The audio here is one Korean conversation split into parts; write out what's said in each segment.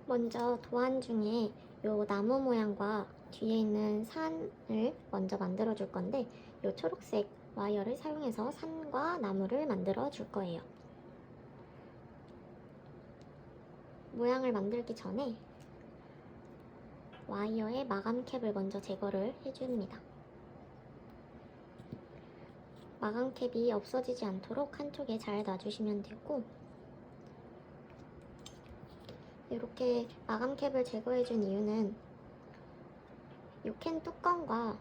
먼저 도안 중에 요 나무 모양과 뒤에 있는 산을 먼저 만들어 줄 건데, 요 초록색 와이어를 사용해서 산과 나무를 만들어 줄 거예요. 모양을 만들기 전에 와이어의 마감 캡을 먼저 제거를 해줍니다. 마감 캡이 없어지지 않도록 한쪽에 잘 놔주시면 되고, 이렇게 마감 캡을 제거해준 이유는 이 캔 뚜껑과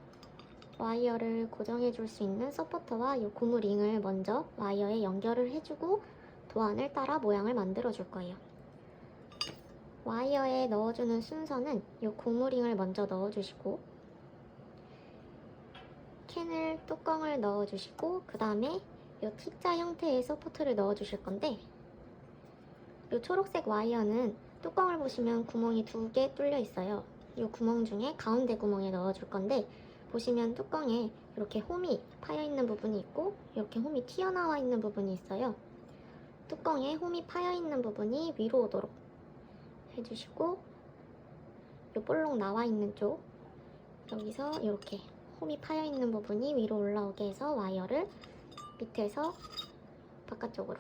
와이어를 고정해줄 수 있는 서포터와 이 고무 링을 먼저 와이어에 연결을 해주고 도안을 따라 모양을 만들어 줄 거예요. 와이어에 넣어주는 순서는 이 고무 링을 먼저 넣어주시고, 캔을 뚜껑을 넣어주시고, 그 다음에 이 T자 형태의 서포터를 넣어주실 건데, 이 초록색 와이어는 뚜껑을 보시면 구멍이 2개 뚫려 있어요. 이 구멍 중에 가운데 구멍에 넣어줄 건데, 보시면 뚜껑에 이렇게 홈이 파여 있는 부분이 있고 이렇게 홈이 튀어나와 있는 부분이 있어요. 뚜껑에 홈이 파여 있는 부분이 위로 오도록 해주시고, 이 볼록 나와 있는 쪽 여기서 이렇게 홈이 파여 있는 부분이 위로 올라오게 해서 와이어를 밑에서 바깥쪽으로,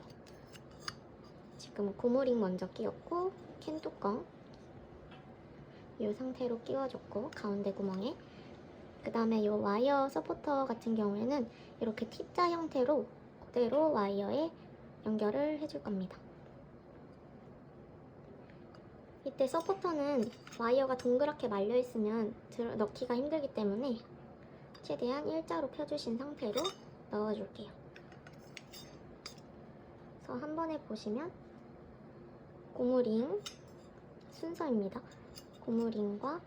지금 고무링 먼저 끼웠고 캔 뚜껑 이 상태로 끼워줬고, 가운데 구멍에, 그 다음에 이 와이어 서포터 같은 경우에는 이렇게 T자 형태로 그대로 와이어에 연결을 해줄 겁니다. 이때 서포터는 와이어가 동그랗게 말려 있으면 넣기가 힘들기 때문에 최대한 일자로 펴주신 상태로 넣어줄게요. 그래서 한 번에 보시면 고무링 순서입니다. 고무링과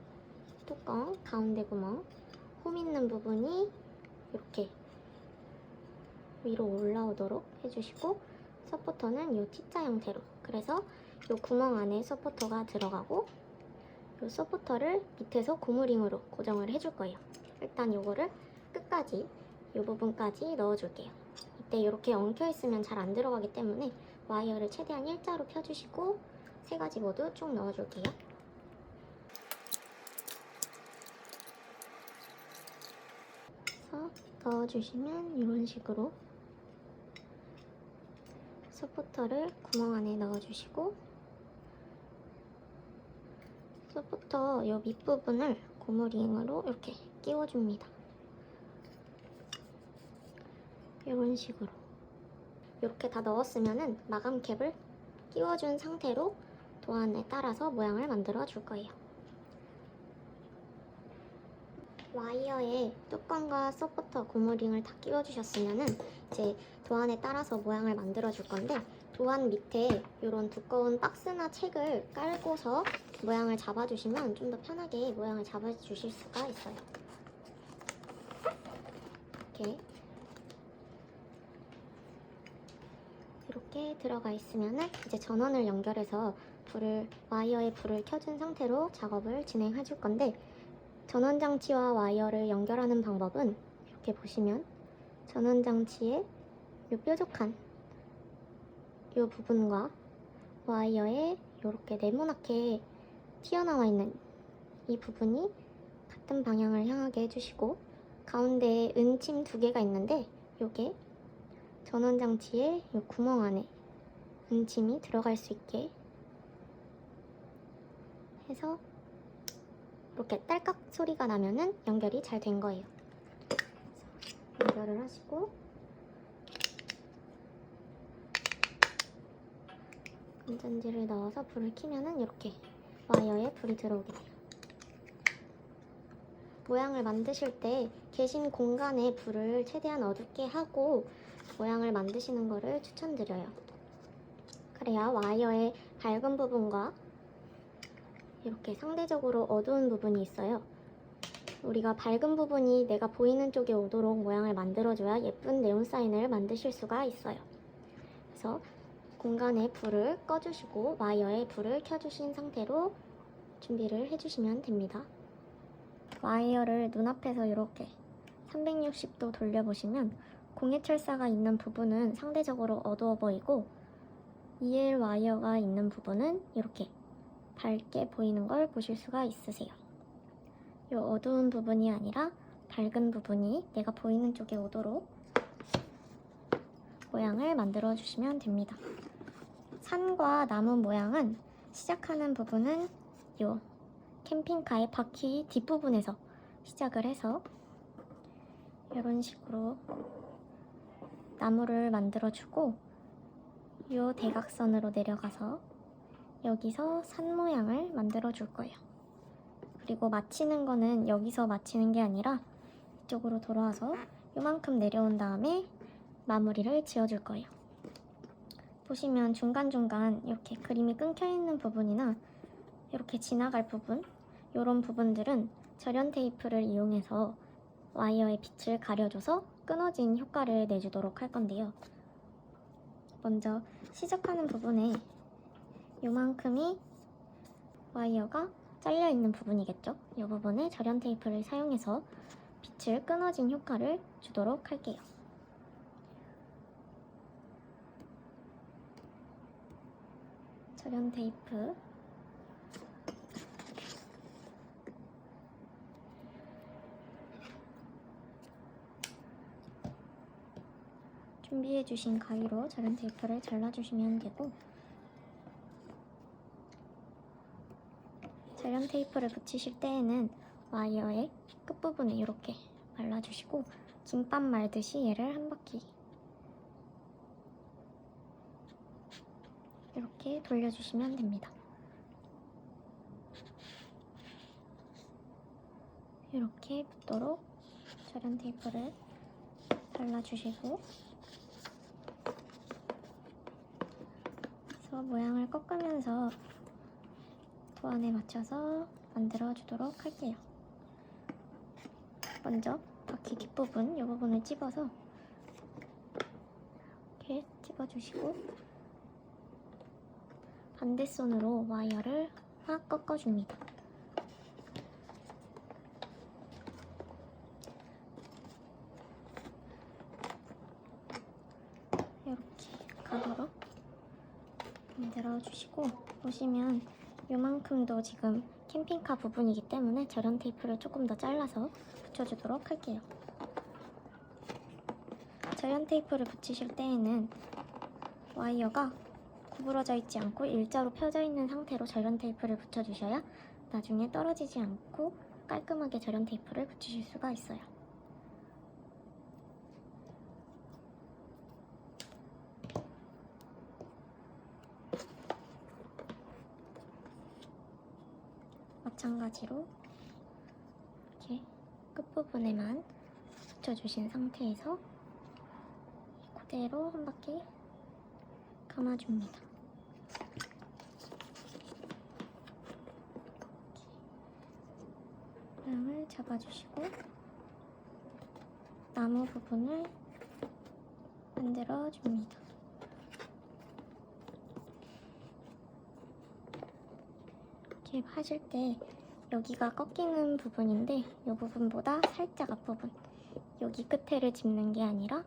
뚜껑, 가운데 구멍, 홈 있는 부분이 이렇게 위로 올라오도록 해주시고, 서포터는 이 T자 형태로, 그래서 이 구멍 안에 서포터가 들어가고 이 서포터를 밑에서 고무링으로 고정을 해줄 거예요. 일단 요거를 끝까지, 이 부분까지 넣어줄게요. 이때 이렇게 엉켜 있으면 잘 안 들어가기 때문에 와이어를 최대한 일자로 펴주시고 3가지 모두 쭉 넣어줄게요. 그래서 넣어주시면 이런 식으로 서포터를 구멍 안에 넣어주시고, 서포터 이 밑부분을 고무링으로 이렇게 끼워줍니다. 이런 식으로 이렇게 다 넣었으면은 마감 캡을 끼워준 상태로 도안에 따라서 모양을 만들어 줄 거예요. 와이어에 뚜껑과 서포터 고무링을 다 끼워주셨으면은 이제 도안에 따라서 모양을 만들어 줄 건데, 도안 밑에 이런 두꺼운 박스나 책을 깔고서 모양을 잡아주시면 좀 더 편하게 모양을 잡아주실 수가 있어요. 이렇게 들어가 있으면은 이제 전원을 연결해서 와이어에 불을 켜준 상태로 작업을 진행해 줄 건데, 전원 장치와 와이어를 연결하는 방법은 이렇게 보시면 전원 장치의 이 뾰족한 이 부분과 와이어에 이렇게 네모나게 튀어나와 있는 이 부분이 같은 방향을 향하게 해주시고, 가운데에 은침 2개가 있는데 이게 전원 장치의 이 구멍 안에 은침이 들어갈 수 있게 해서 이렇게 딸깍 소리가 나면은 연결이 잘 된 거예요. 연결을 하시고, 건전지를 넣어서 불을 켜면은 이렇게 와이어에 불이 들어오게 돼요. 모양을 만드실 때 계신 공간에 불을 최대한 어둡게 하고 모양을 만드시는 거를 추천드려요. 그래야 와이어의 밝은 부분과 이렇게 상대적으로 어두운 부분이 있어요. 우리가 밝은 부분이 내가 보이는 쪽에 오도록 모양을 만들어줘야 예쁜 네온 사인을 만드실 수가 있어요. 그래서 공간에 불을 꺼주시고 와이어에 불을 켜주신 상태로 준비를 해주시면 됩니다. 와이어를 눈앞에서 이렇게 360도 돌려보시면 공예철사가 있는 부분은 상대적으로 어두워 보이고, EL 와이어가 있는 부분은 이렇게 밝게 보이는 걸 보실 수가 있으세요. 이 어두운 부분이 아니라 밝은 부분이 내가 보이는 쪽에 오도록 모양을 만들어 주시면 됩니다. 산과 나무 모양은 시작하는 부분은 이 캠핑카의 바퀴 뒷부분에서 시작을 해서 이런 식으로 나무를 만들어 주고 이 대각선으로 내려가서 여기서 산 모양을 만들어 줄 거예요. 그리고 마치는 거는 여기서 마치는 게 아니라 이쪽으로 돌아와서 이만큼 내려온 다음에 마무리를 지어 줄 거예요. 보시면 중간중간 이렇게 그림이 끊겨 있는 부분이나 이렇게 지나갈 부분, 이런 부분들은 절연 테이프를 이용해서 와이어의 빛을 가려줘서 끊어진 효과를 내주도록 할 건데요. 먼저 시작하는 부분에 요만큼이 와이어가 잘려 있는 부분이겠죠? 이 부분에 절연 테이프를 사용해서 빛을 끊어진 효과를 주도록 할게요. 절연 테이프 준비해주신 가위로 절연 테이프를 잘라주시면 되고, 절연 테이프를 붙이실 때에는 와이어의 끝부분에 이렇게 말라주시고 김밥 말듯이 얘를 한 바퀴 이렇게 돌려주시면 됩니다. 이렇게 붙도록 절연 테이프를 발라주시고, 그래서 모양을 꺾으면서 도안에 맞춰서 만들어 주도록 할게요. 먼저 바퀴 뒷부분, 이 부분을 찝어서 이렇게 찝어주시고 반대손으로 와이어를 확 꺾어줍니다. 이렇게 각으로 만들어주시고, 보시면 요만큼도 지금 캠핑카 부분이기 때문에 절연 테이프를 조금 더 잘라서 붙여주도록 할게요. 절연 테이프를 붙이실 때에는 와이어가 구부러져 있지 않고 일자로 펴져 있는 상태로 절연 테이프를 붙여주셔야 나중에 떨어지지 않고 깔끔하게 절연 테이프를 붙이실 수가 있어요. 마찬가지로 이렇게 끝부분에만 붙여주신 상태에서 그대로 한 바퀴 감아줍니다. 모양을 잡아주시고 나무 부분을 만들어줍니다. 이렇게 하실 때 여기가 꺾이는 부분인데 이 부분보다 살짝 앞부분, 여기 끝에를 짚는 게 아니라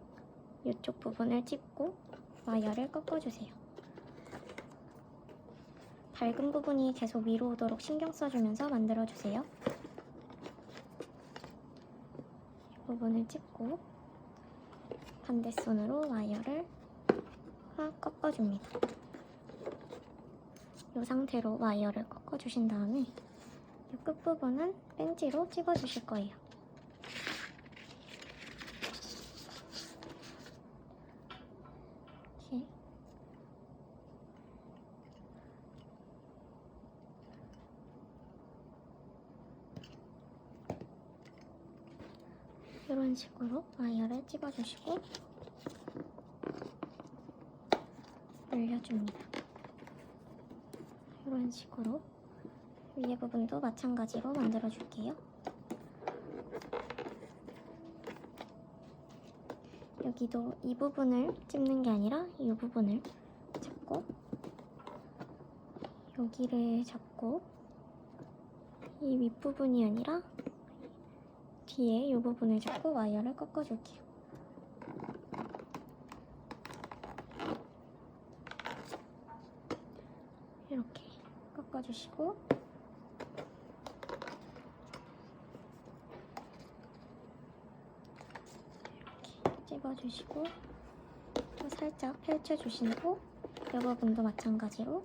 이쪽 부분을 찝고 와이어를 꺾어주세요. 밝은 부분이 계속 위로 오도록 신경 써주면서 만들어주세요. 이 부분을 찝고 반대손으로 와이어를 확 꺾어줍니다. 이 상태로 와이어를 꺾어주신 다음에 이 끝부분은 벤치로 찝어주실 거예요. 이렇게 이런 식으로 와이어를 찝어주시고 올려줍니다. 이런 식으로 위에 부분도 마찬가지로 만들어줄게요. 여기도 이 부분을 찝는 게 아니라 이 부분을 잡고 여기를 잡고 이 윗부분이 아니라 뒤에 이 부분을 잡고 와이어를 꺾어줄게요. 이렇게 꺾어주시고 이렇게 찝어주시고 또 살짝 펼쳐주시고 이 부분도 마찬가지로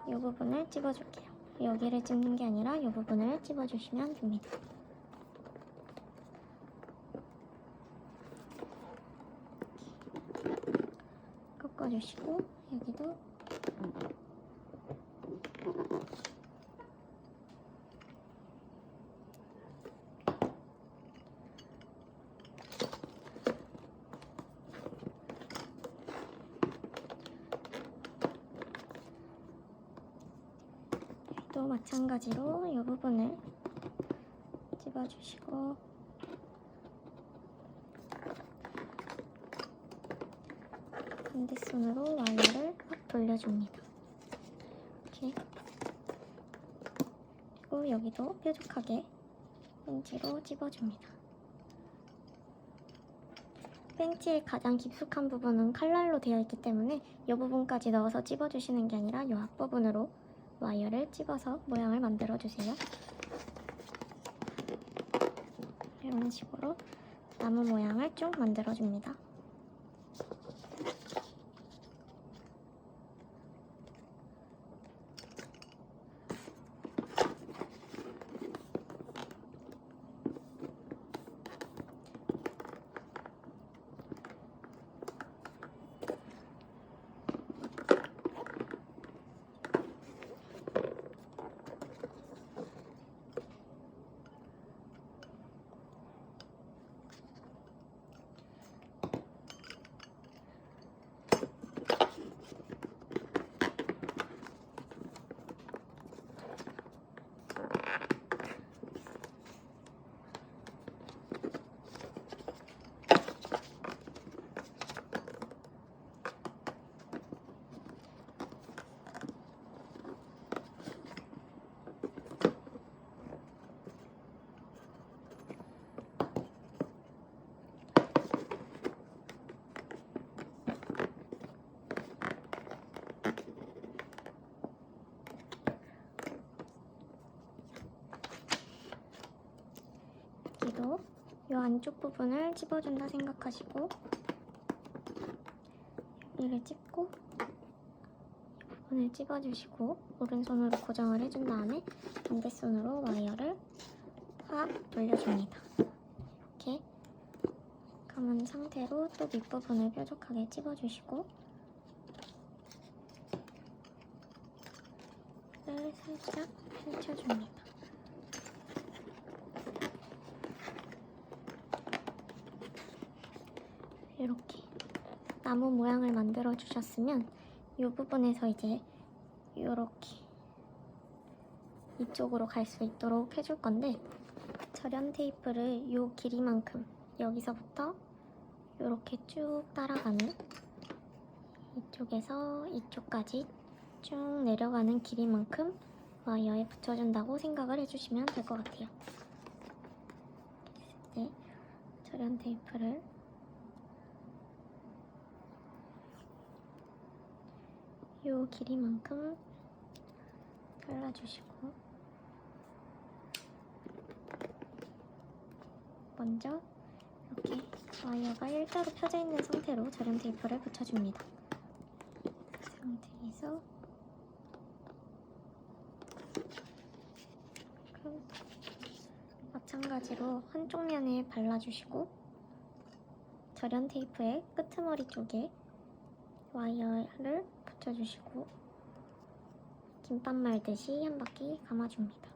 이 부분을 찝어줄게요. 여기를 찝는 게 아니라 이 부분을 찝어주시면 됩니다. 꺾어주시고 여기도 또 마찬가지로 이 부분을 찝어주시고 반대손으로 와이어를 확 돌려줍니다. 이렇게. 그리고 여기도 뾰족하게 펜치로 찝어줍니다. 펜치의 가장 깊숙한 부분은 칼날로 되어 있기 때문에 이 부분까지 넣어서 찝어주시는 게 아니라 이 앞부분으로 와이어를 찝어서 모양을 만들어주세요. 이런 식으로 나무 모양을 쭉 만들어줍니다. 여기도 이 안쪽 부분을 찝어준다 생각하시고 여기를 찝고 이 부분을 찝어주시고 오른손으로 고정을 해준 다음에 반대손으로 와이어를 확 돌려줍니다. 이렇게 감은 상태로 또 밑부분을 뾰족하게 찝어주시고 살짝 펼쳐줍니다. 이렇게 나무 모양을 만들어 주셨으면 이 부분에서 이제 이렇게 이쪽으로 갈 수 있도록 해줄 건데 절연 테이프를 이 길이만큼 여기서부터 이렇게 쭉 따라가는 이쪽에서 이쪽까지 쭉 내려가는 길이만큼 와이어에 붙여준다고 생각을 해주시면 될 것 같아요. 이제 절연 테이프를 이 길이만큼 잘라주시고 먼저 이렇게 와이어가 일자로 펴져 있는 상태로 절연 테이프를 붙여줍니다. 그 상태에서 마찬가지로 한쪽 면에 발라주시고 절연 테이프의 끄트머리 쪽에 와이어를 붙여주시고 김밥 말듯이 한 바퀴 감아줍니다.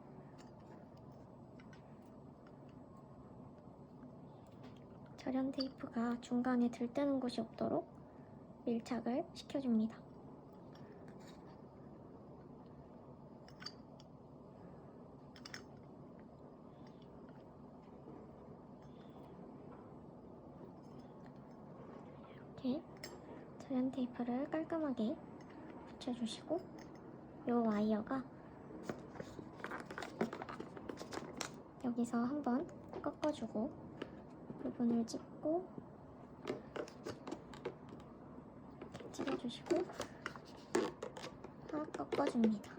절연 테이프가 중간에 들뜨는 곳이 없도록 밀착을 시켜줍니다. 이렇게 절연 테이프를 깔끔하게 붙여주시고 이 와이어가 여기서 한번 꺾어주고 부분을 찝고 이렇게 찝어주시고 딱 꺾어줍니다.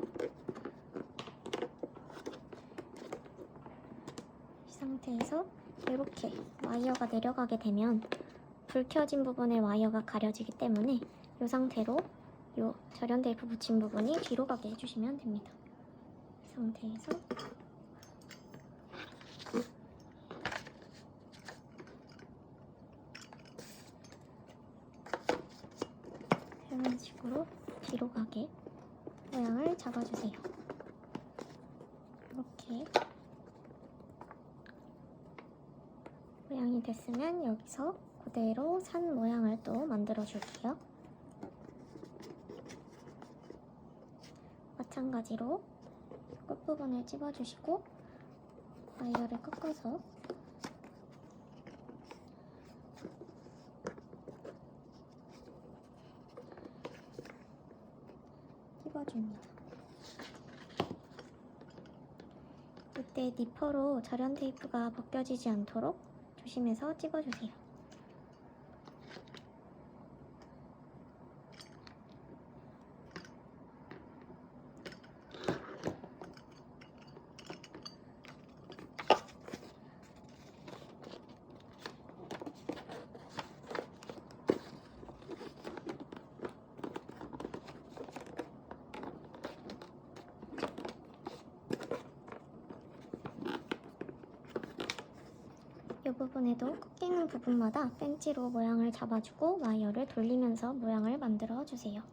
이 상태에서 이렇게 와이어가 내려가게 되면 불 켜진 부분에 와이어가 가려지기 때문에 이 상태로 이 절연 테이프 붙인 부분이 뒤로 가게 해주시면 됩니다. 이 상태에서 이런 식으로 뒤로 가게 모양을 잡아주세요. 이렇게 모양이 됐으면 여기서 그대로 산 모양을 또 만들어 줄게요. 마찬가지로 끝부분을 찝어주시고 와이어를 꺾어서 찝어줍니다. 이때 니퍼로 절연 테이프가 벗겨지지 않도록 조심해서 찝어주세요. 이 부분에도 꺾이는 부분마다 펜치로 모양을 잡아주고 와이어를 돌리면서 모양을 만들어 주세요.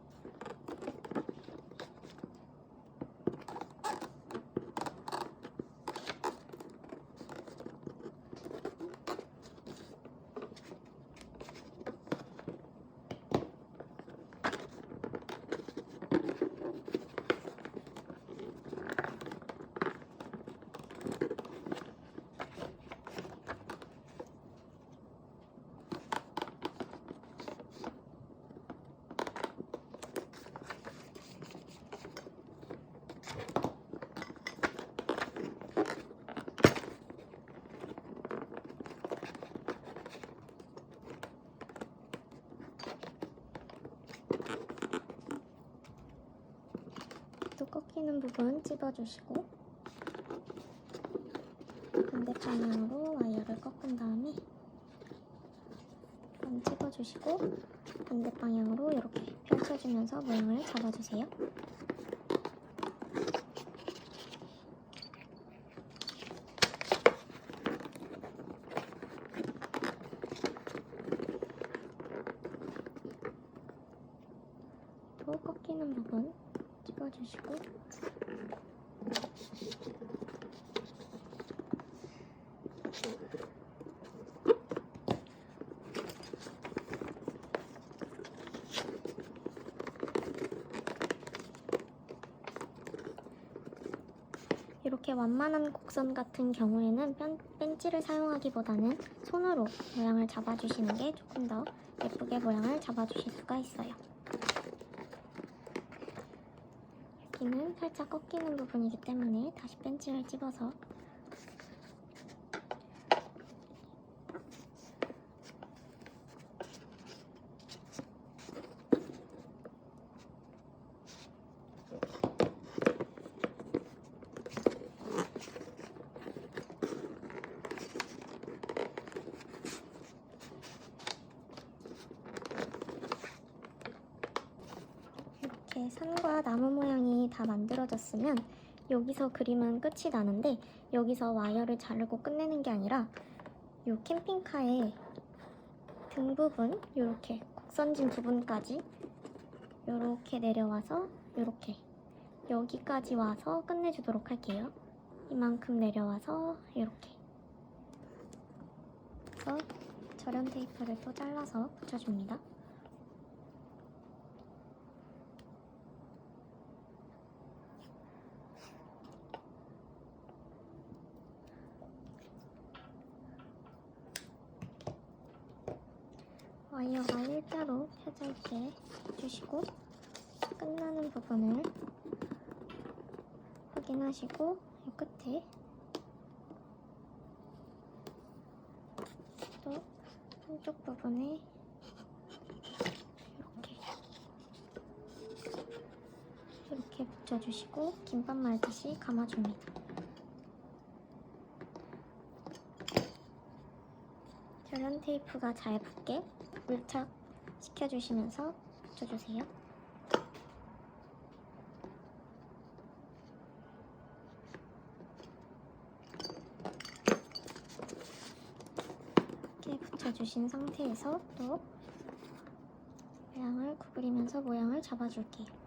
또 꺾이는 부분 찝어주시고 반대 방향으로 와이어를 꺾은 다음에 좀 찝어주시고 반대 방향으로 이렇게 펼쳐주면서 모양을 잡아주세요. 또 꺾이는 부분 찝어주시고 이렇게 완만한 곡선 같은 경우에는 펜치를 사용하기보다는 손으로 모양을 잡아주시는 게 조금 더 예쁘게 모양을 잡아주실 수가 있어요. 여기는 살짝 꺾이는 부분이기 때문에 다시 펜치를 찝어서 이렇게 산과 나무 모양이 다 만들어졌으면 여기서 그림은 끝이 나는데 여기서 와이어를 자르고 끝내는 게 아니라 이 캠핑카의 등 부분 이렇게 곡선진 부분까지 이렇게 내려와서 이렇게 여기까지 와서 끝내주도록 할게요. 이만큼 내려와서 이렇게 그래서 절연 테이프를 또 잘라서 붙여줍니다. 와이어가 일자로 펴져 있게 해주시고 끝나는 부분을 확인하시고 이 끝에 또 한쪽 부분에 이렇게 붙여주시고 김밥 말듯이 감아줍니다. 결연 테이프가 잘 붙게 밀착 시켜주시면서 붙여주세요. 이렇게 붙여주신 상태에서 또 모양을 구부리면서 모양을 잡아줄게요.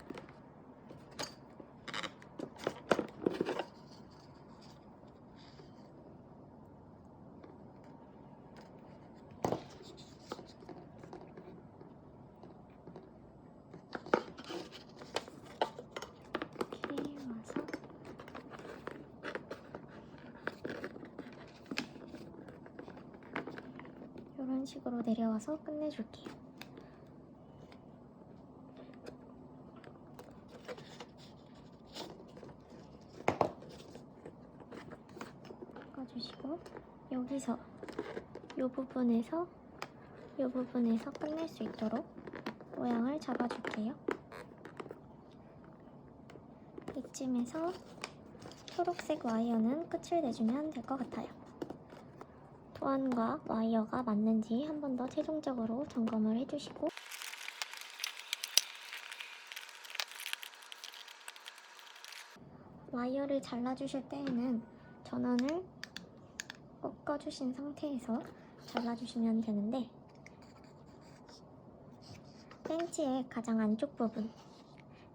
이런 식으로 내려와서 끝내줄게요. 꺾어주시고 여기서 이 부분에서 끝낼 수 있도록 모양을 잡아줄게요. 이쯤에서 초록색 와이어는 끝을 내주면 될 것 같아요. 도안과 와이어가 맞는지 한 번 더 최종적으로 점검을 해주시고 와이어를 잘라주실 때에는 전원을 꺾어주신 상태에서 잘라주시면 되는데 벤치의 가장 안쪽 부분,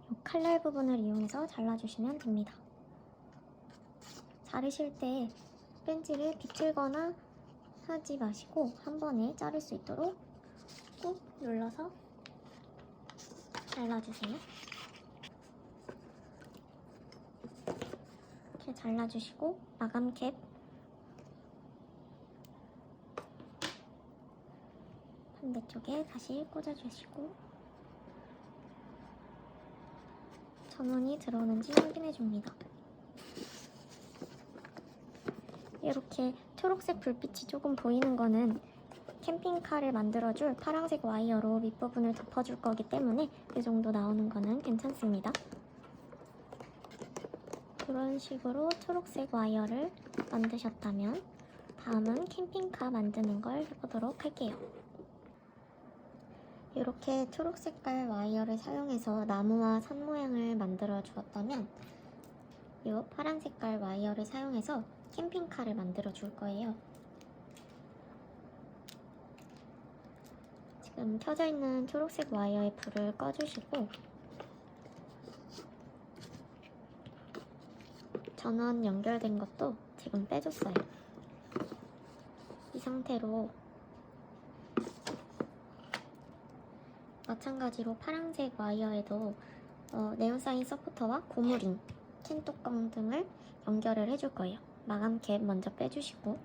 이 칼날 부분을 이용해서 잘라주시면 됩니다. 자르실 때 벤치를 비틀거나 하지 마시고 한 번에 자를 수 있도록 꾹 눌러서 잘라주세요. 이렇게 잘라주시고 마감 캡 반대쪽에 다시 꽂아주시고 전원이 들어오는지 확인해줍니다. 이렇게 초록색 불빛이 조금 보이는 거는 캠핑카를 만들어줄 파란색 와이어로 밑부분을 덮어줄 거기 때문에 이 정도 나오는 거는 괜찮습니다. 그런 식으로 초록색 와이어를 만드셨다면 다음은 캠핑카 만드는 걸 해보도록 할게요. 이렇게 초록색깔 와이어를 사용해서 나무와 산 모양을 만들어 주었다면 이 파란색깔 와이어를 사용해서 캠핑카를 만들어 줄 거예요. 지금 켜져 있는 초록색 와이어의 불을 꺼주시고 전원 연결된 것도 지금 빼줬어요. 이 상태로 마찬가지로 파란색 와이어에도 네온사인 서포터와 고무링, 캔 뚜껑 등을 연결을 해줄 거예요. 마감캡 먼저 빼주시고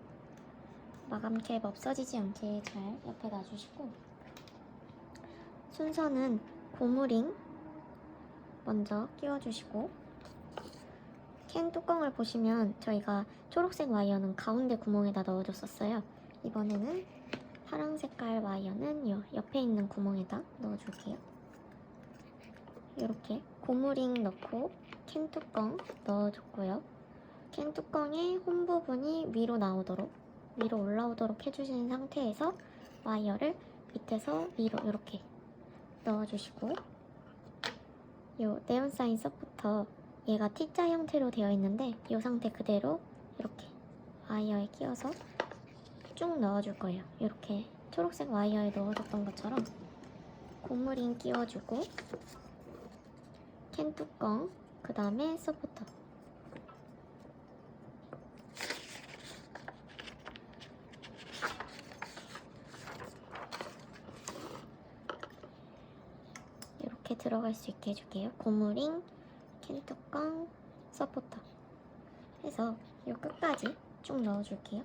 마감캡 없어지지 않게 잘 옆에 놔주시고 순서는 고무링 먼저 끼워주시고 캔 뚜껑을 보시면 저희가 초록색 와이어는 가운데 구멍에다 넣어줬었어요. 이번에는 파란 색깔 와이어는 요 옆에 있는 구멍에다 넣어줄게요. 이렇게 고무링 넣고 캔 뚜껑 넣어줬고요. 캔 뚜껑의 홈 부분이 위로 올라오도록 해주신 상태에서 와이어를 밑에서 위로 이렇게 넣어주시고 요 네온사인 서포터 얘가 T자 형태로 되어 있는데 이 상태 그대로 이렇게 와이어에 끼워서 쭉 넣어줄 거예요. 이렇게 초록색 와이어에 넣어줬던 것처럼 고무링 끼워주고 캔 뚜껑 그 다음에 서포터 이렇게 들어갈 수 있게 해줄게요. 고무링, 캔 뚜껑, 서포터 해서 이 끝까지 쭉 넣어줄게요.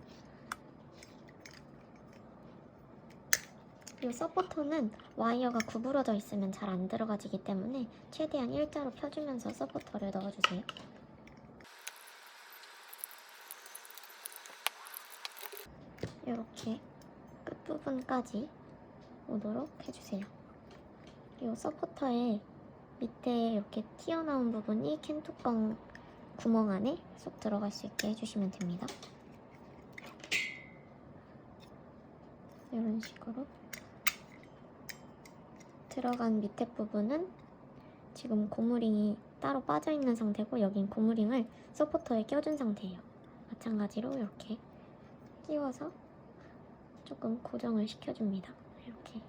이 서포터는 와이어가 구부러져 있으면 잘 안 들어가지기 때문에 최대한 일자로 펴주면서 서포터를 넣어주세요. 이렇게 끝부분까지 오도록 해주세요. 이 서포터에 밑에 이렇게 튀어나온 부분이 캔 뚜껑 구멍 안에 쏙 들어갈 수 있게 해주시면 됩니다. 이런 식으로 들어간 밑에 부분은 지금 고무링이 따로 빠져있는 상태고, 여긴 고무링을 서포터에 껴준 상태예요. 마찬가지로 이렇게 끼워서 조금 고정을 시켜줍니다. 이렇게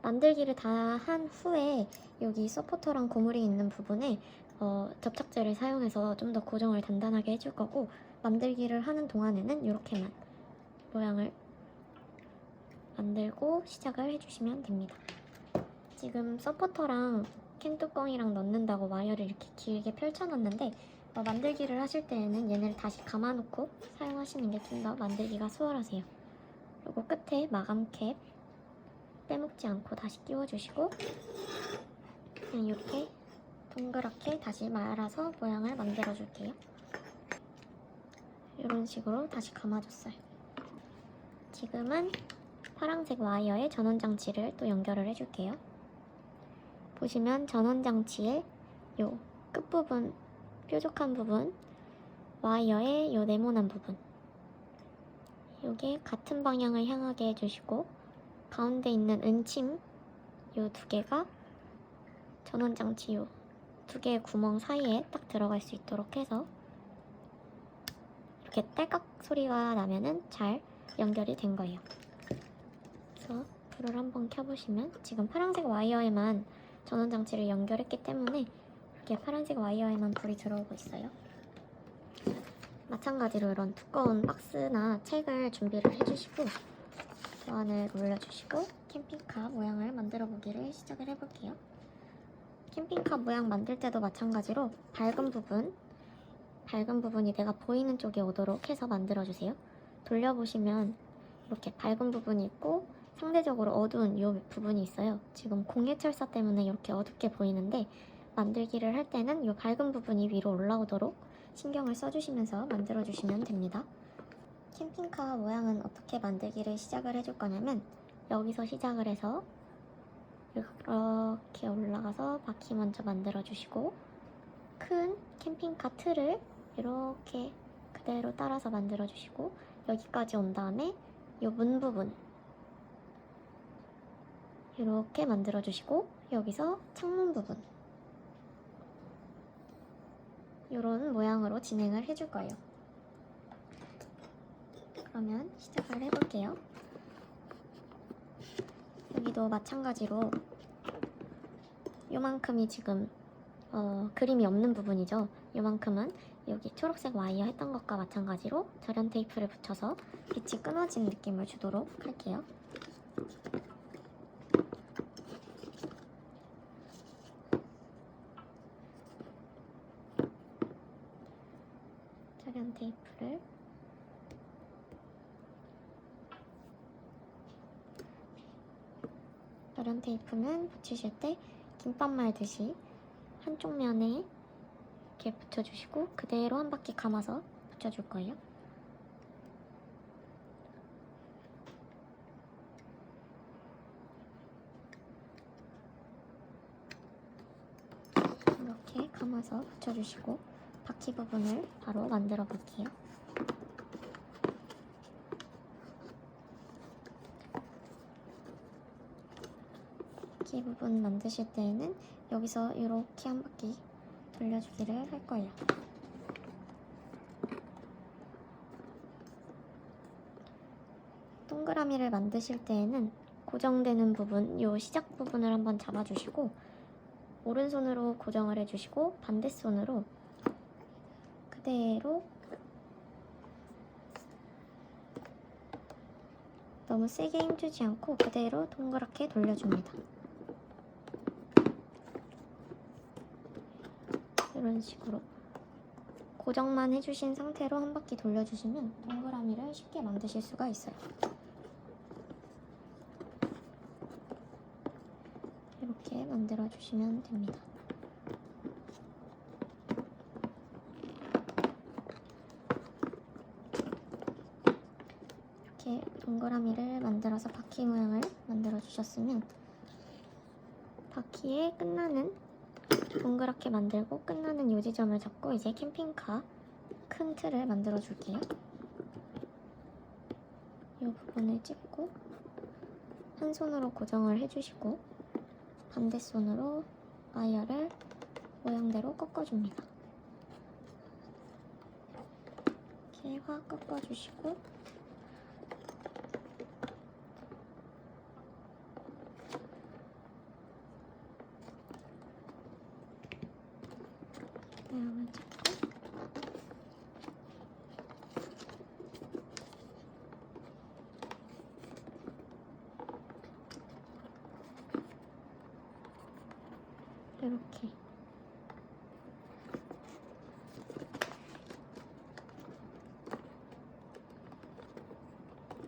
만들기를 다 한 후에 여기 서포터랑 고무링 있는 부분에 접착제를 사용해서 좀 더 고정을 단단하게 해줄 거고, 만들기를 하는 동안에는 이렇게만 모양을 만들고 시작을 해주시면 됩니다. 지금 서포터랑 캔 뚜껑이랑 넣는다고 와이어를 이렇게 길게 펼쳐놨는데, 만들기를 하실 때에는 얘네를 다시 감아놓고 사용하시는 게 좀 더 만들기가 수월하세요. 그리고 끝에 마감 캡 빼먹지 않고 다시 끼워주시고, 그냥 이렇게 동그랗게 다시 말아서 모양을 만들어 줄게요. 이런 식으로 다시 감아줬어요. 지금은 파란색 와이어에 전원장치를 또 연결을 해줄게요. 보시면 전원장치의 요 끝부분, 뾰족한 부분, 와이어의 요 네모난 부분, 요게 같은 방향을 향하게 해주시고, 가운데 있는 은침 요 두 개가 전원장치 요 두 개의 구멍 사이에 딱 들어갈 수 있도록 해서 이렇게 딸깍 소리가 나면은 잘 연결이 된 거예요. 그래서 불을 한번 켜보시면 지금 파란색 와이어에만 전원장치를 연결했기 때문에 이렇게 파란색 와이어에만 불이 들어오고 있어요. 마찬가지로 이런 두꺼운 박스나 책을 준비를 해주시고, 도안을 올려주시고 캠핑카 모양을 만들어 보기를 시작을 해볼게요. 캠핑카 모양 만들 때도 마찬가지로 밝은 부분이 내가 보이는 쪽에 오도록 해서 만들어주세요. 돌려보시면 이렇게 밝은 부분이 있고 상대적으로 어두운 이 부분이 있어요. 지금 공예철사 때문에 이렇게 어둡게 보이는데, 만들기를 할 때는 이 밝은 부분이 위로 올라오도록 신경을 써주시면서 만들어주시면 됩니다. 캠핑카 모양은 어떻게 만들기를 시작을 해줄 거냐면, 여기서 시작을 해서 이렇게 올라가서 바퀴 먼저 만들어주시고, 큰 캠핑카 틀을 이렇게 그대로 따라서 만들어주시고, 여기까지 온 다음에 이 문 부분 이렇게 만들어주시고, 여기서 창문 부분 이런 모양으로 진행을 해줄 거예요. 그러면 시작을 해볼게요. 여기도 마찬가지로 요만큼이 지금 그림이 없는 부분이죠. 요만큼은 여기 초록색 와이어 했던 것과 마찬가지로 절연 테이프를 붙여서 빛이 끊어진 느낌을 주도록 할게요. 절연 테이프를 절연 테이프는 붙이실 때 김밥 말듯이 한쪽 면에 이렇게 붙여주시고 그대로 한 바퀴 감아서 붙여줄 거예요. 이렇게 감아서 붙여주시고 바퀴 부분을 바로 만들어 볼게요. 바퀴 부분 만드실 때에는 여기서 이렇게 한 바퀴 돌려주기를 할 거예요. 동그라미를 만드실 때에는 고정되는 부분, 이 시작 부분을 한번 잡아주시고 오른손으로 고정을 해주시고 반대손으로 그대로 너무 세게 힘주지 않고 그대로 동그랗게 돌려줍니다. 이런 식으로 고정만 해주신 상태로 한 바퀴 돌려주시면 동그라미를 쉽게 만드실 수가 있어요. 이렇게 만들어주시면 됩니다. 이렇게 동그라미를 만들어서 바퀴 모양을 만들어 주셨으면 바퀴에 끝나는 동그랗게 만들고 끝나는 요 지점을 잡고 이제 캠핑카 큰 틀을 만들어 줄게요. 이 부분을 찍고 한 손으로 고정을 해주시고 반대 손으로 와이어를 모양대로 꺾어줍니다. 이렇게 확 꺾어주시고 모양을 찍고 이렇게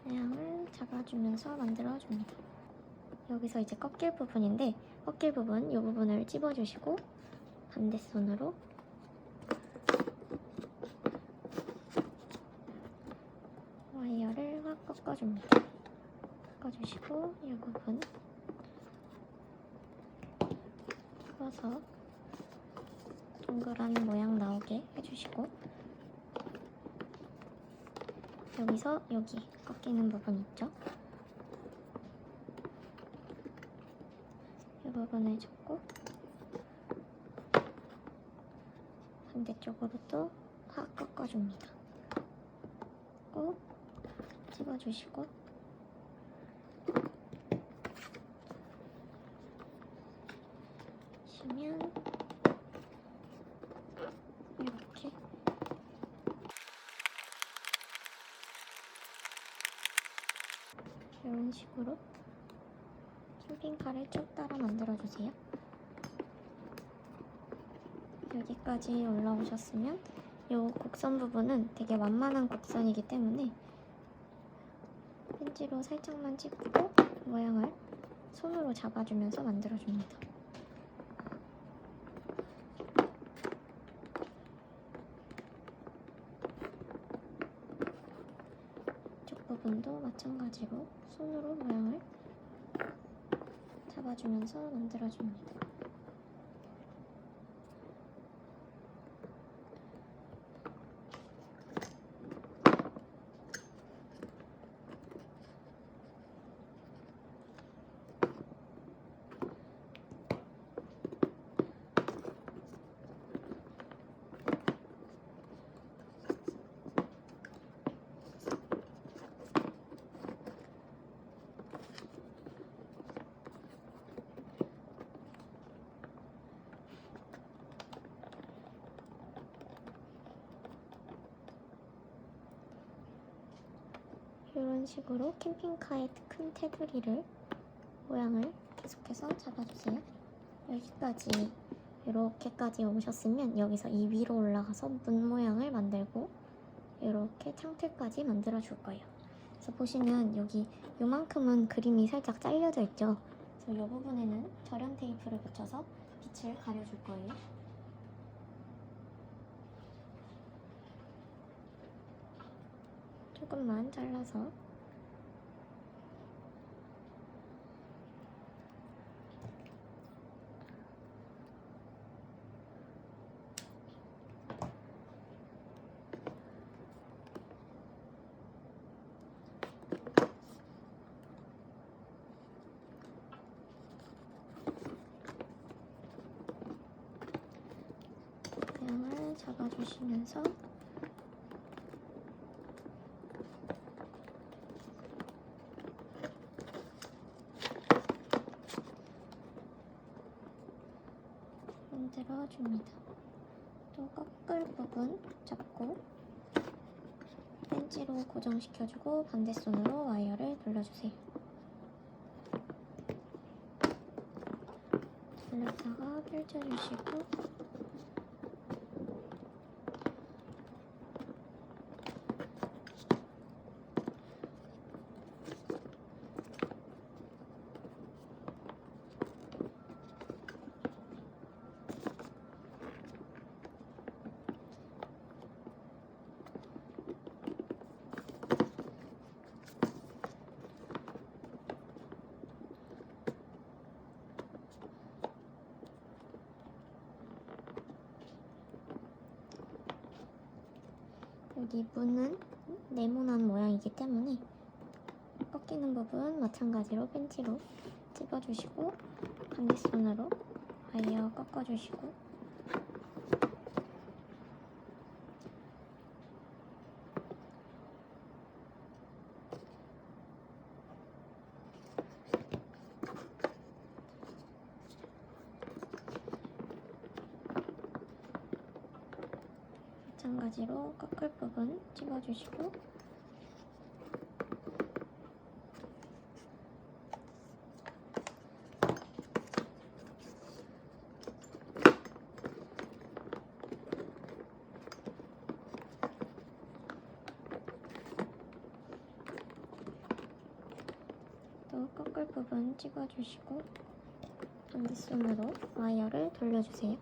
모양을 잡아주면서 만들어줍니다. 여기서 이제 꺾일 부분인데 꺾일 부분, 이 부분을 찝어주시고 반대 손으로 와이어를 확 꺾어줍니다. 꺾어주시고 이 부분 풀어서 동그란 모양 나오게 해주시고 여기서 여기 꺾이는 부분 있죠? 이 부분을 잡고 반대쪽으로 또 확 꺾어줍니다. 꼭 집어주시고 시면 이렇게 이런 식으로 캠핑카를 쭉 따라 만들어주세요. 여기까지 올라오셨으면 이 곡선 부분은 되게 완만한 곡선이기 때문에 펜지로 살짝만 찝고 모양을 손으로 잡아주면서 만들어줍니다. 이쪽 부분도 마찬가지로 손으로 모양을 잡아주면서 만들어줍니다. 이런 식으로 캠핑카의 큰 테두리를 모양을 계속해서 잡아주세요. 여기까지 이렇게까지 오셨으면 여기서 이 위로 올라가서 문 모양을 만들고 이렇게 창틀까지 만들어 줄 거예요. 그래서 보시면 여기 요만큼은 그림이 살짝 잘려져 있죠. 그래서 이 부분에는 절연 테이프를 붙여서 빛을 가려줄 거예요. 조금만 잘라서 모양을 잡아주시면서 만들어줍니다. 또 꺾을 부분 잡고 펜치로 고정시켜주고 반대손으로 와이어를 돌려주세요. 돌렸다가 펼쳐주시고 여기 문은 네모난 모양이기 때문에 꺾이는 부분 마찬가지로 펜치로 찝어주시고 반대손으로 와이어 꺾어주시고 마찬가지로 꺾을 부분 찝어주시고 또 꺾을 부분 찝어주시고 반대손으로 와이어를 돌려주세요.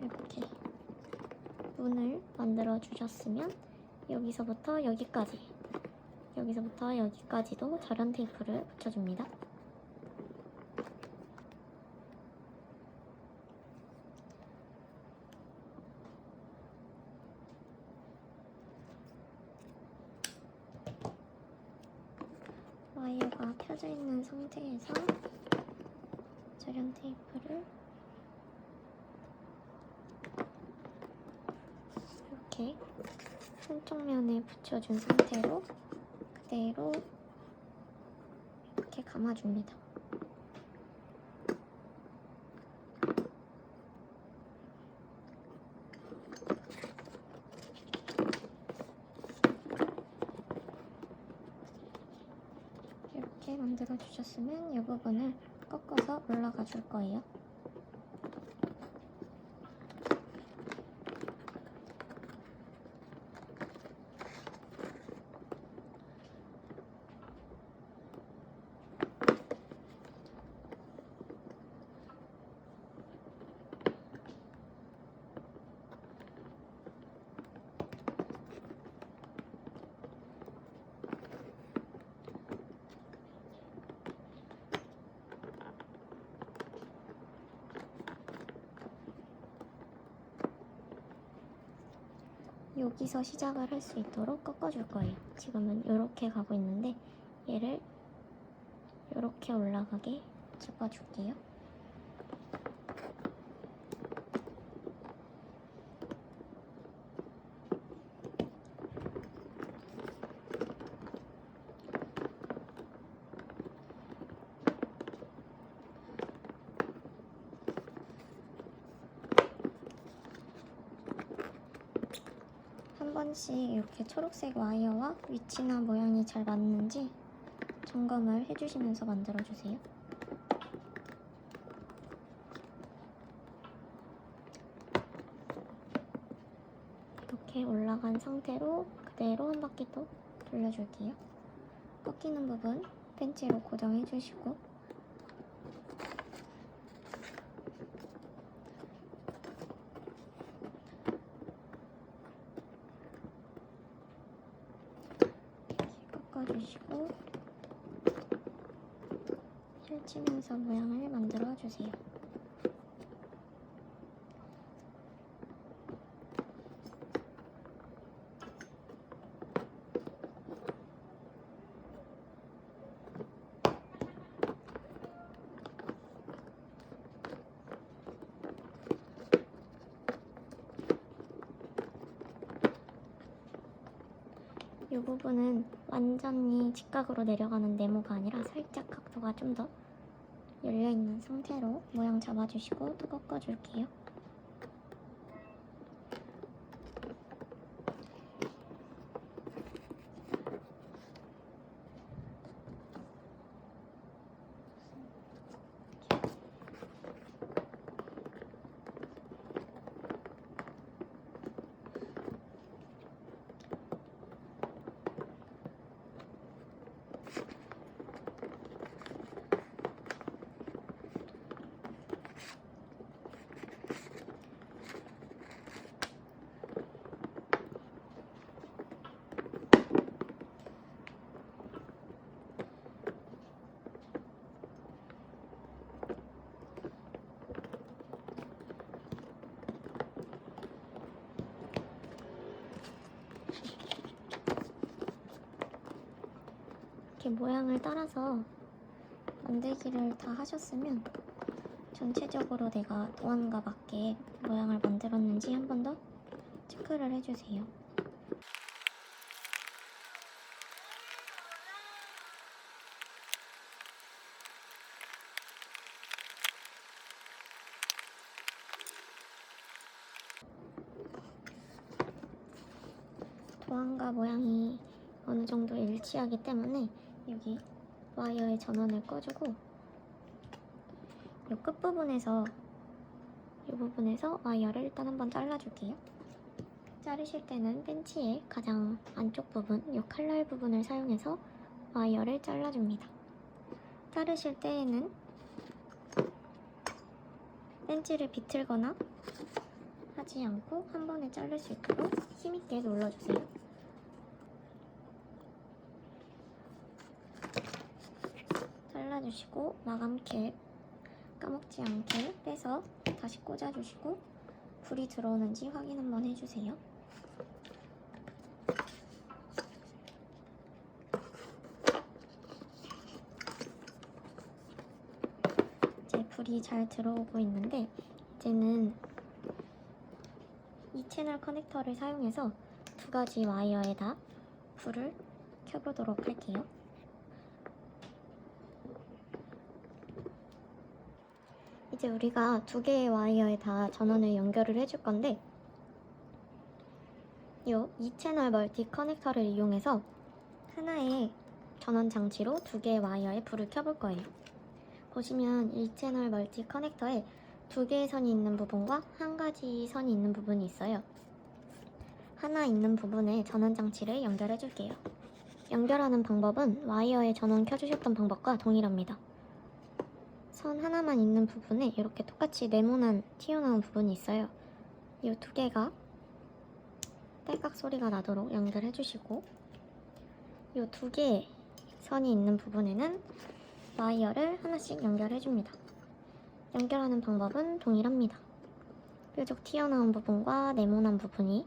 이렇게 문을 만들어 주셨으면 여기서부터 여기까지도 절연 테이프를 붙여줍니다. 와이어가 펴져 있는 상태에서 절연 테이프를 이렇게 한쪽 면에 붙여준 상태로 그대로 이렇게 감아줍니다. 이렇게 만들어 주셨으면 이 부분을 꺾어서 올라가 줄 거예요. 여기서 시작을 할 수 있도록 꺾어줄 거예요. 지금은 이렇게 가고 있는데 얘를 이렇게 올라가게 짚어줄게요. 한 번씩 이렇게 초록색 와이어와 위치나 모양이 잘 맞는지 점검을 해주시면서 만들어주세요. 이렇게 올라간 상태로 그대로 한 바퀴 또 돌려줄게요. 꺾이는 부분 펜치로 고정해주시고 꺾어주시고 펼치면서 모양을 만들어주세요. 이 부분은 완전히 직각으로 내려가는 네모가 아니라 살짝 각도가 좀 더 열려있는 상태로 모양 잡아주시고 또 꺾어줄게요. 이렇게 모양을 따라서 만들기를 다 하셨으면 전체적으로 내가 도안과 맞게 모양을 만들었는지 한 번 더 체크를 해주세요. 도안과 모양이 어느 정도 일치하기 때문에 여기 와이어의 전원을 꺼주고 이 끝부분에서 이 부분에서 와이어를 일단 한번 잘라줄게요. 자르실 때는 벤치의 가장 안쪽 부분, 이 칼날 부분을 사용해서 와이어를 잘라줍니다. 자르실 때에는 벤치를 비틀거나 하지 않고 한 번에 자를 수 있도록 힘있게 눌러주세요. 잘라주시고 마감캡 까먹지 않게 빼서 다시 꽂아주시고 불이 들어오는지 확인 한번 해주세요. 이제 불이 잘 들어오고 있는데 이제는 이 채널 커넥터를 사용해서 두 가지 와이어에다 불을 켜보도록 할게요. 이제 우리가 두 개의 와이어에 다 전원을 연결을 해줄 건데 이 2채널 멀티 커넥터를 이용해서 하나의 전원 장치로 두 개의 와이어에 불을 켜볼 거예요. 보시면 1채널 멀티 커넥터에 두 개의 선이 있는 부분과 한 가지 선이 있는 부분이 있어요. 하나 있는 부분에 전원 장치를 연결해 줄게요. 연결하는 방법은 와이어에 전원 켜주셨던 방법과 동일합니다. 선 하나만 있는 부분에 이렇게 똑같이 네모난 튀어나온 부분이 있어요. 이 두 개가 딸깍 소리가 나도록 연결해 주시고 이 두 개의 선이 있는 부분에는 와이어를 하나씩 연결해 줍니다. 연결하는 방법은 동일합니다. 뾰족 튀어나온 부분과 네모난 부분이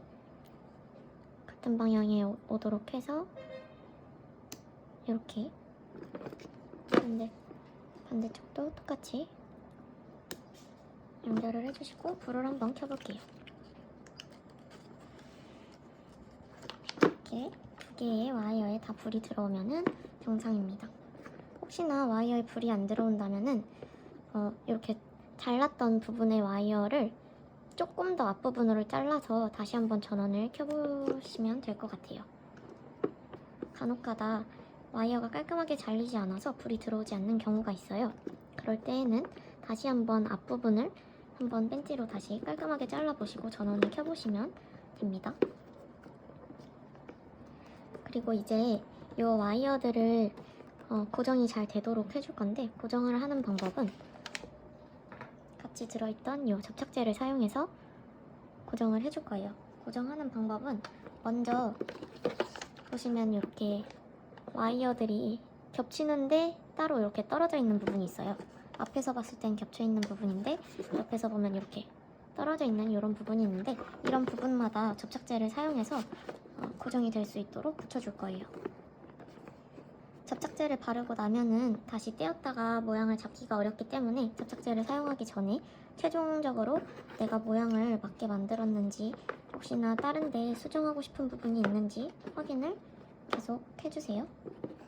같은 방향에 오도록 해서 이렇게 반대쪽도 똑같이 연결을 해주시고 불을 한번 켜볼게요. 이렇게 두 개의 와이어에 다 불이 들어오면은 정상입니다. 혹시나 와이어에 불이 안 들어온다면은 이렇게 잘랐던 부분의 와이어를 조금 더 앞부분으로 잘라서 다시 한번 전원을 켜보시면 될 것 같아요. 간혹가다 와이어가 깔끔하게 잘리지 않아서 불이 들어오지 않는 경우가 있어요. 그럴 때에는 다시 한번 앞부분을 한번 벤치로 다시 깔끔하게 잘라보시고 전원을 켜보시면 됩니다. 그리고 이제 이 와이어들을 고정이 잘 되도록 해줄 건데 고정을 하는 방법은 같이 들어있던 이 접착제를 사용해서 고정을 해줄 거예요. 고정하는 방법은 먼저 보시면 이렇게 와이어들이 겹치는데 따로 이렇게 떨어져 있는 부분이 있어요. 앞에서 봤을 땐 겹쳐 있는 부분인데 옆에서 보면 이렇게 떨어져 있는 이런 부분이 있는데 이런 부분마다 접착제를 사용해서 고정이 될 수 있도록 붙여줄 거예요. 접착제를 바르고 나면은 다시 떼었다가 모양을 잡기가 어렵기 때문에 접착제를 사용하기 전에 최종적으로 내가 모양을 맞게 만들었는지 혹시나 다른 데 수정하고 싶은 부분이 있는지 확인을 계속 해주세요.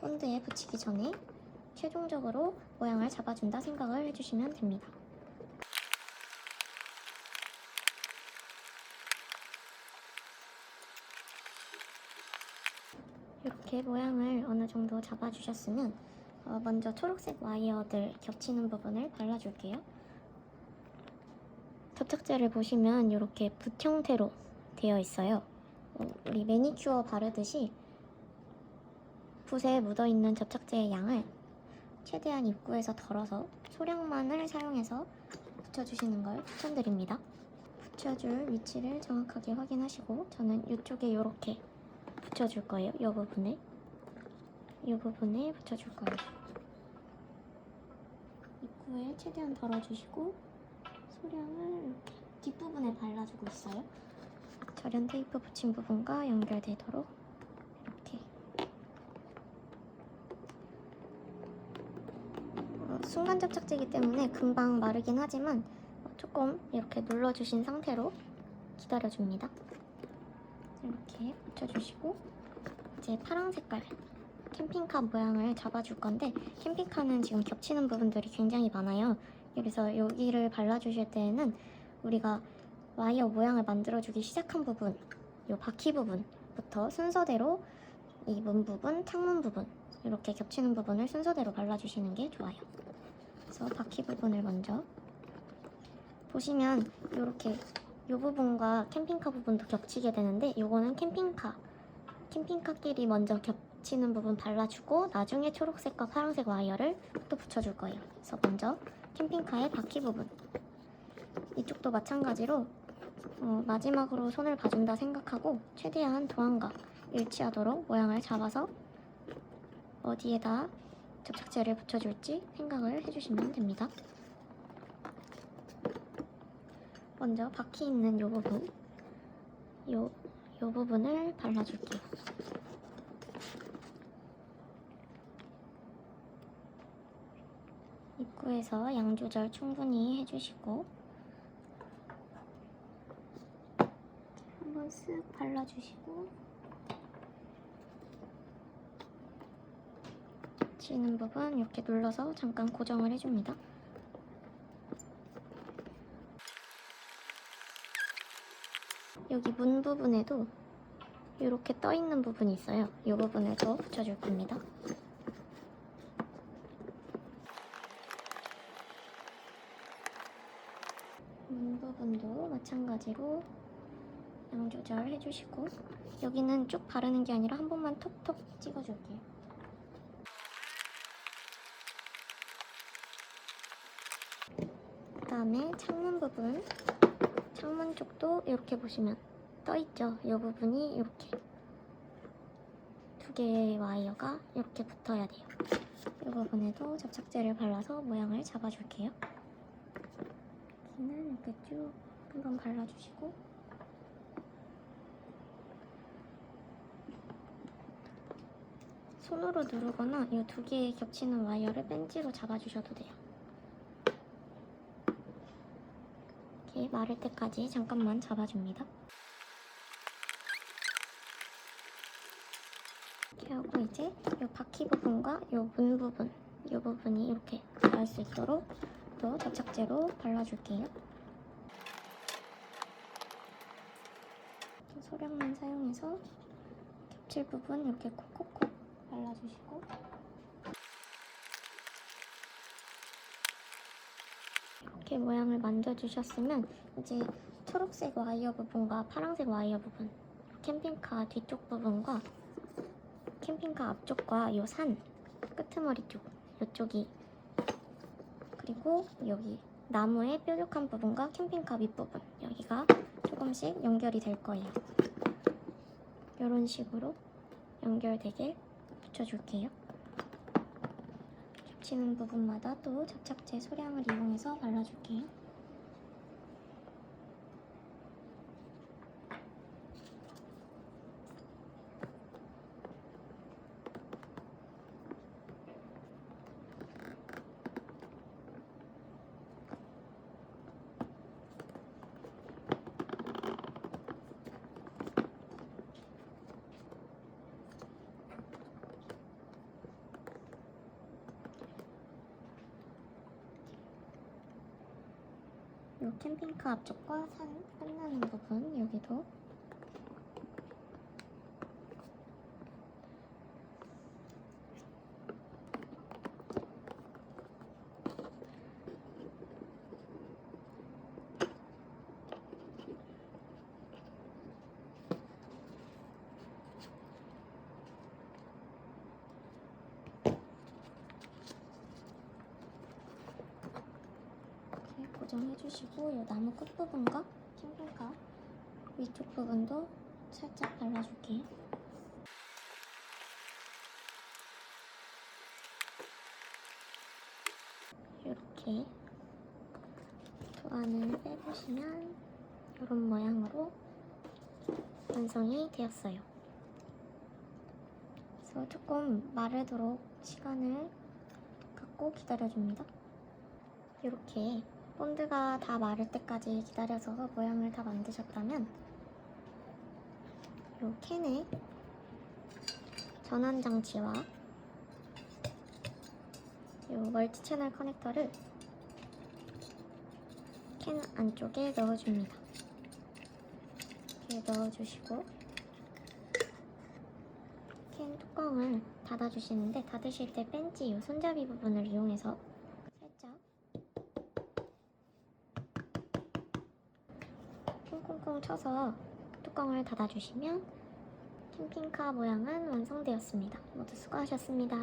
본드에 붙이기 전에 최종적으로 모양을 잡아준다 생각을 해주시면 됩니다. 이렇게 모양을 어느 정도 잡아주셨으면 먼저 초록색 와이어들 겹치는 부분을 발라줄게요. 접착제를 보시면 이렇게 붓 형태로 되어 있어요. 우리 매니큐어 바르듯이 붓에 묻어있는 접착제의 양을 최대한 입구에서 덜어서 소량만을 사용해서 붙여주시는 걸 추천드립니다. 붙여줄 위치를 정확하게 확인하시고 저는 이쪽에 이렇게 붙여줄 거예요. 이 부분에 붙여줄 거예요. 입구에 최대한 덜어주시고 소량을 이렇게 뒷부분에 발라주고 있어요. 절연 테이프 붙인 부분과 연결되도록 이렇게 순간 접착제이기 때문에 금방 마르긴 하지만 조금 이렇게 눌러주신 상태로 기다려줍니다. 이렇게 붙여주시고 이제 파란 색깔 캠핑카 모양을 잡아줄 건데, 캠핑카는 지금 겹치는 부분들이 굉장히 많아요. 그래서 여기를 발라주실 때에는 우리가 와이어 모양을 만들어주기 시작한 부분, 이 바퀴 부분부터 순서대로 이 문 부분, 창문 부분 이렇게 겹치는 부분을 순서대로 발라주시는 게 좋아요. 그래서 바퀴 부분을 먼저 보시면 이렇게 이 부분과 캠핑카 부분도 겹치게 되는데, 이거는 캠핑카끼리 먼저 겹치는 부분 발라주고 나중에 초록색과 파란색 와이어를 또 붙여줄 거예요. 그래서 먼저 캠핑카의 바퀴 부분, 이쪽도 마찬가지로 마지막으로 손을 봐준다 생각하고 최대한 도안과 일치하도록 모양을 잡아서 어디에다 접착제를 붙여줄지 생각을 해주시면 됩니다. 먼저 바퀴 있는 이 부분, 요 부분을 발라줄게요. 입구에서 양 조절 충분히 해주시고 한번 쓱 발라주시고, 지는 부분 이렇게 눌러서 잠깐 고정을 해줍니다. 여기 문 부분에도 이렇게 떠있는 부분이 있어요. 이 부분에도 붙여줄 겁니다. 문 부분도 마찬가지로 양 조절 해주시고, 여기는 쭉 바르는 게 아니라 한 번만 톡톡 찍어줄게요. 그 다음에 창문 부분, 창문 쪽도 이렇게 보시면 떠있죠? 이 부분이 이렇게 두 개의 와이어가 이렇게 붙어야 돼요. 이 부분에도 접착제를 발라서 모양을 잡아줄게요. 여기는 이렇게 쭉 한번 발라주시고, 손으로 누르거나 이 두 개의 겹치는 와이어를 벤치로 잡아주셔도 돼요. 이렇게 마를 때까지 잠깐만 잡아줍니다. 이렇게 하고 이제 이 바퀴 부분과 이 문 부분, 이 부분이 이렇게 닿을 수 있도록 또 접착제로 발라줄게요. 소량만 사용해서 겹칠 부분 이렇게 콕콕콕 발라주시고, 이렇게 모양을 만져주셨으면 이제 초록색 와이어 부분과 파란색 와이어 부분, 캠핑카 뒤쪽 부분과 캠핑카 앞쪽과 이 산 끄트머리 쪽, 이쪽이, 그리고 여기 나무의 뾰족한 부분과 캠핑카 윗부분, 여기가 조금씩 연결이 될 거예요. 이런 식으로 연결되게 붙여줄게요. 겹치는 부분마다 또 접착제 소량을 이용해서 발라줄게요. 이 캠핑카 앞쪽과 산 끝나는 부분, 여기도 고정해주시고, 이 나무 끝부분과 캠핑카 위쪽 부분도 살짝 발라줄게요. 이렇게 도안을 빼보시면 이런 모양으로 완성이 되었어요. 그래서 조금 마르도록 시간을 갖고 기다려줍니다. 이렇게 본드가 다 마를 때까지 기다려서 모양을 다 만드셨다면 이 캔에 전원 장치와 이 멀티 채널 커넥터를 캔 안쪽에 넣어줍니다. 이렇게 넣어주시고 캔 뚜껑을 닫아주시는데, 닫으실 때 벤치 이 손잡이 부분을 이용해서 살짝 콩콩콩 쳐서 뚜껑을 닫아주시면 캠핑카 모양은 완성되었습니다. 모두 수고하셨습니다.